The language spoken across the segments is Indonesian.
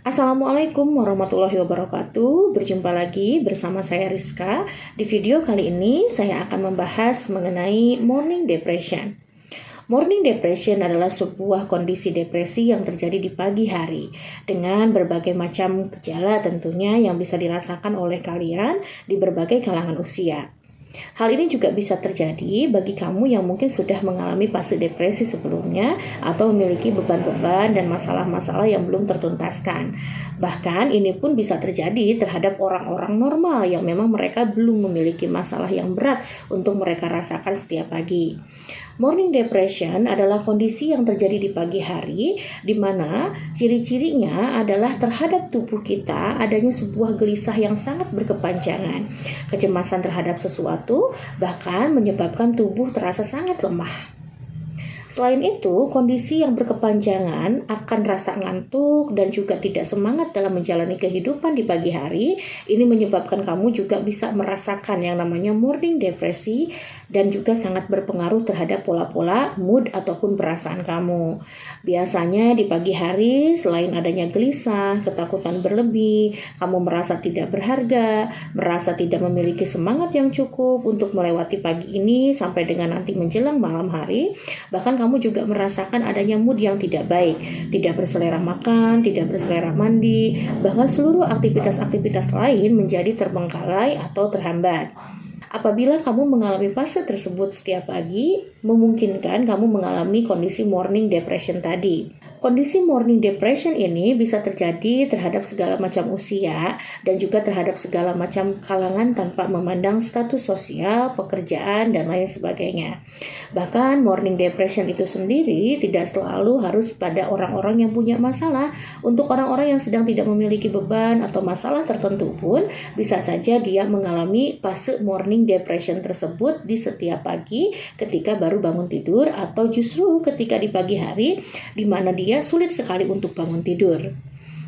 Assalamualaikum warahmatullahi wabarakatuh. Berjumpa lagi bersama saya Rizka. Di video kali ini saya akan membahas mengenai morning depression. Morning depression adalah sebuah kondisi depresi yang terjadi di pagi hari dengan berbagai macam gejala tentunya yang bisa dirasakan oleh kalian di berbagai kalangan usia. Hal ini juga bisa terjadi bagi kamu yang mungkin sudah mengalami fase depresi sebelumnya atau memiliki beban-beban dan masalah-masalah yang belum tertuntaskan. Bahkan ini pun bisa terjadi terhadap orang-orang normal yang memang mereka belum memiliki masalah yang berat untuk mereka rasakan setiap pagi. Morning depression adalah kondisi yang terjadi di pagi hari di mana ciri-cirinya adalah terhadap tubuh kita adanya sebuah gelisah yang sangat berkepanjangan, kecemasan terhadap sesuatu, bahkan menyebabkan tubuh terasa sangat lemah. Selain itu, kondisi yang berkepanjangan akan rasa ngantuk dan juga tidak semangat dalam menjalani kehidupan di pagi hari. Ini menyebabkan kamu juga bisa merasakan yang namanya morning depresi dan juga sangat berpengaruh terhadap pola-pola mood ataupun perasaan kamu. Biasanya di pagi hari, selain adanya gelisah, ketakutan berlebih, kamu merasa tidak berharga, merasa tidak memiliki semangat yang cukup untuk melewati pagi ini sampai dengan nanti menjelang malam hari. Bahkan kamu juga merasakan adanya mood yang tidak baik, tidak berselera makan, tidak berselera mandi, bahkan seluruh aktivitas-aktivitas lain menjadi terbengkalai atau terhambat. Apabila kamu mengalami fase tersebut setiap pagi, memungkinkan kamu mengalami kondisi morning depression tadi. Kondisi morning depression ini bisa terjadi terhadap segala macam usia dan juga terhadap segala macam kalangan tanpa memandang status sosial, pekerjaan, dan lain sebagainya. Bahkan morning depression itu sendiri tidak selalu harus pada orang-orang yang punya masalah. Untuk orang-orang yang sedang tidak memiliki beban atau masalah tertentu pun bisa saja dia mengalami fase morning depression tersebut di setiap pagi ketika baru bangun tidur atau justru ketika di pagi hari di mana dia sulit sekali untuk bangun tidur.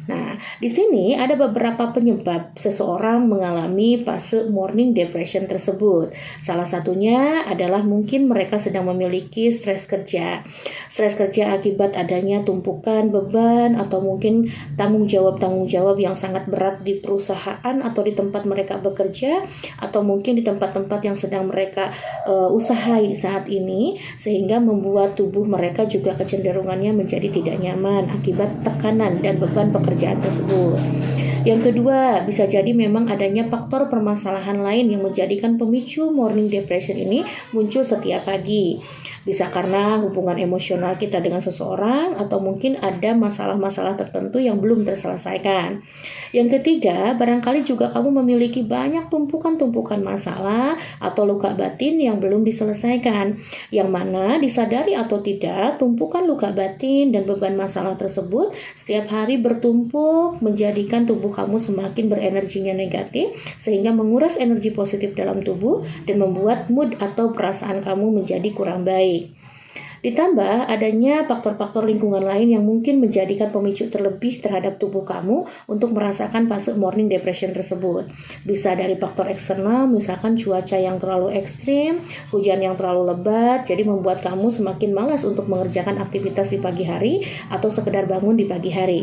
Nah, di sini ada beberapa penyebab seseorang mengalami fase morning depression tersebut. Salah satunya adalah mungkin mereka sedang memiliki stres kerja. Stres kerja akibat adanya tumpukan beban atau mungkin tanggung jawab yang sangat berat di perusahaan atau di tempat mereka bekerja atau mungkin di tempat-tempat yang sedang mereka usahai saat ini, sehingga membuat tubuh mereka juga kecenderungannya menjadi tidak nyaman akibat tekanan dan beban pekerjaan tersebut. Yang kedua, bisa jadi memang adanya faktor permasalahan lain yang menjadikan pemicu morning depression ini muncul setiap pagi. Bisa karena hubungan emosional kita dengan seseorang atau mungkin ada masalah-masalah tertentu yang belum terselesaikan. Yang ketiga, barangkali juga kamu memiliki banyak tumpukan-tumpukan masalah atau luka batin yang belum diselesaikan. Yang mana disadari atau tidak, tumpukan luka batin dan beban masalah tersebut setiap hari bertumpuk menjadikan tubuh kamu semakin berenerginya negatif sehingga menguras energi positif dalam tubuh dan membuat mood atau perasaan kamu menjadi kurang baik. Ditambah adanya faktor-faktor lingkungan lain yang mungkin menjadikan pemicu terlebih terhadap tubuh kamu untuk merasakan fase morning depression tersebut. Bisa dari faktor eksternal, misalkan cuaca yang terlalu ekstrim, hujan yang terlalu lebat, jadi membuat kamu semakin malas untuk mengerjakan aktivitas di pagi hari atau sekedar bangun di pagi hari.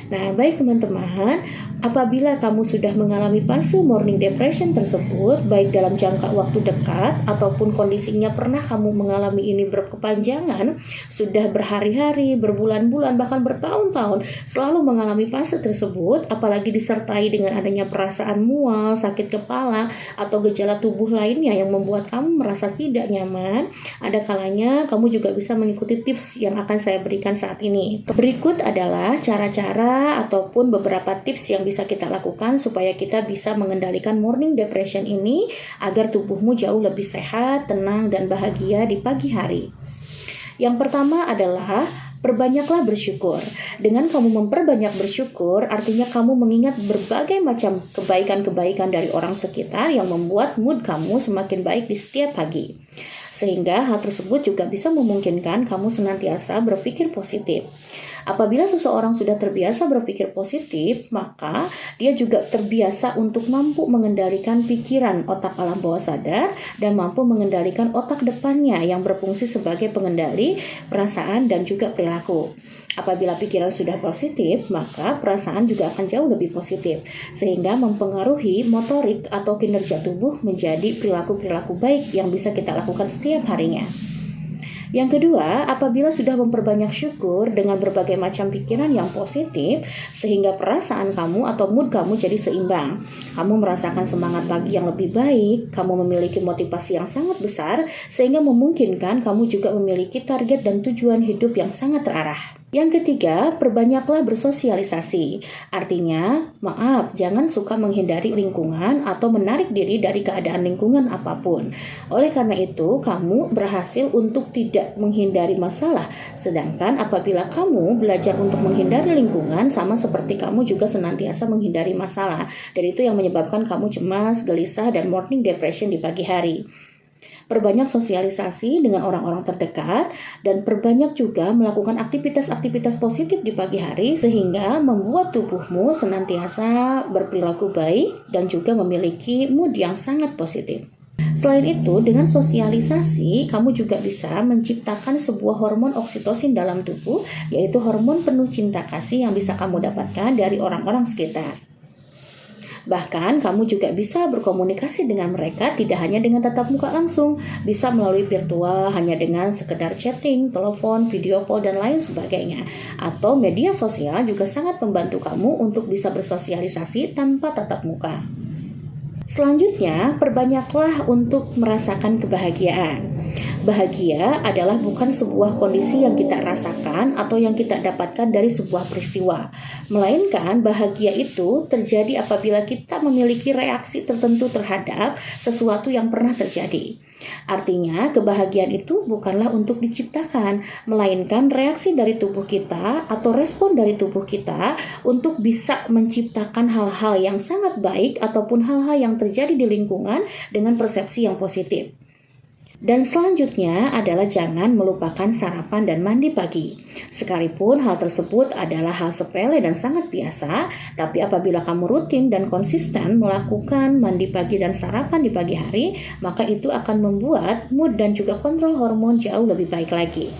Nah, baik teman-teman, apabila kamu sudah mengalami fase morning depression tersebut, baik dalam jangka waktu dekat ataupun kondisinya pernah kamu mengalami ini berkepanjangan, sudah berhari-hari, berbulan-bulan, bahkan bertahun-tahun selalu mengalami fase tersebut, apalagi disertai dengan adanya perasaan mual, sakit kepala, atau gejala tubuh lainnya yang membuat kamu merasa tidak nyaman, ada kalanya kamu juga bisa mengikuti tips yang akan saya berikan saat ini. Berikut adalah cara-cara ataupun beberapa tips yang bisa kita lakukan supaya kita bisa mengendalikan morning depression ini agar tubuhmu jauh lebih sehat, tenang, dan bahagia di pagi hari. Yang pertama adalah perbanyaklah bersyukur. Dengan kamu memperbanyak bersyukur, artinya kamu mengingat berbagai macam kebaikan-kebaikan dari orang sekitar yang membuat mood kamu semakin baik di setiap pagi. Sehingga hal tersebut juga bisa memungkinkan kamu senantiasa berpikir positif. Apabila seseorang sudah terbiasa berpikir positif, maka dia juga terbiasa untuk mampu mengendalikan pikiran otak alam bawah sadar dan mampu mengendalikan otak depannya yang berfungsi sebagai pengendali perasaan dan juga perilaku. Apabila pikiran sudah positif, maka perasaan juga akan jauh lebih positif, sehingga mempengaruhi motorik atau kinerja tubuh menjadi perilaku-perilaku baik yang bisa kita lakukan setiap harinya. Yang kedua, apabila sudah memperbanyak syukur dengan berbagai macam pikiran yang positif, sehingga perasaan kamu atau mood kamu jadi seimbang. Kamu merasakan semangat pagi yang lebih baik, kamu memiliki motivasi yang sangat besar, sehingga memungkinkan kamu juga memiliki target dan tujuan hidup yang sangat terarah. Yang ketiga, perbanyaklah bersosialisasi. Artinya, jangan suka menghindari lingkungan atau menarik diri dari keadaan lingkungan apapun. Oleh karena itu, kamu berhasil untuk tidak menghindari masalah. Sedangkan apabila kamu belajar untuk menghindari lingkungan, sama seperti kamu juga senantiasa menghindari masalah. Dan itu yang menyebabkan kamu cemas, gelisah, dan morning depression di pagi hari. Perbanyak sosialisasi dengan orang-orang terdekat dan perbanyak juga melakukan aktivitas-aktivitas positif di pagi hari sehingga membuat tubuhmu senantiasa berperilaku baik dan juga memiliki mood yang sangat positif. Selain itu, dengan sosialisasi, kamu juga bisa menciptakan sebuah hormon oksitosin dalam tubuh, yaitu hormon penuh cinta kasih yang bisa kamu dapatkan dari orang-orang sekitar. Bahkan kamu juga bisa berkomunikasi dengan mereka tidak hanya dengan tatap muka langsung, bisa melalui virtual hanya dengan sekedar chatting, telepon, video call, dan lain sebagainya. Atau media sosial juga sangat membantu kamu untuk bisa bersosialisasi tanpa tatap muka. Selanjutnya, perbanyaklah untuk merasakan kebahagiaan. Bahagia adalah bukan sebuah kondisi yang kita rasakan atau yang kita dapatkan dari sebuah peristiwa, melainkan bahagia itu terjadi apabila kita memiliki reaksi tertentu terhadap sesuatu yang pernah terjadi. Artinya, kebahagiaan itu bukanlah untuk diciptakan, melainkan reaksi dari tubuh kita atau respon dari tubuh kita untuk bisa menciptakan hal-hal yang sangat baik ataupun hal-hal yang terjadi di lingkungan dengan persepsi yang positif. Dan selanjutnya adalah jangan melupakan sarapan dan mandi pagi. Sekalipun hal tersebut adalah hal sepele dan sangat biasa, tapi apabila kamu rutin dan konsisten melakukan mandi pagi dan sarapan di pagi hari, maka itu akan membuat mood dan juga kontrol hormon jauh lebih baik lagi.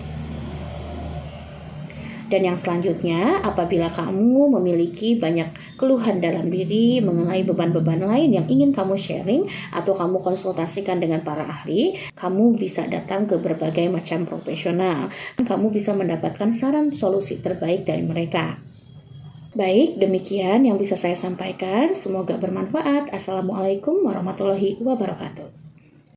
Dan yang selanjutnya, apabila kamu memiliki banyak keluhan dalam diri mengenai beban-beban lain yang ingin kamu sharing atau kamu konsultasikan dengan para ahli, kamu bisa datang ke berbagai macam profesional. Kamu bisa mendapatkan saran solusi terbaik dari mereka. Baik, demikian yang bisa saya sampaikan. Semoga bermanfaat. Assalamualaikum warahmatullahi wabarakatuh.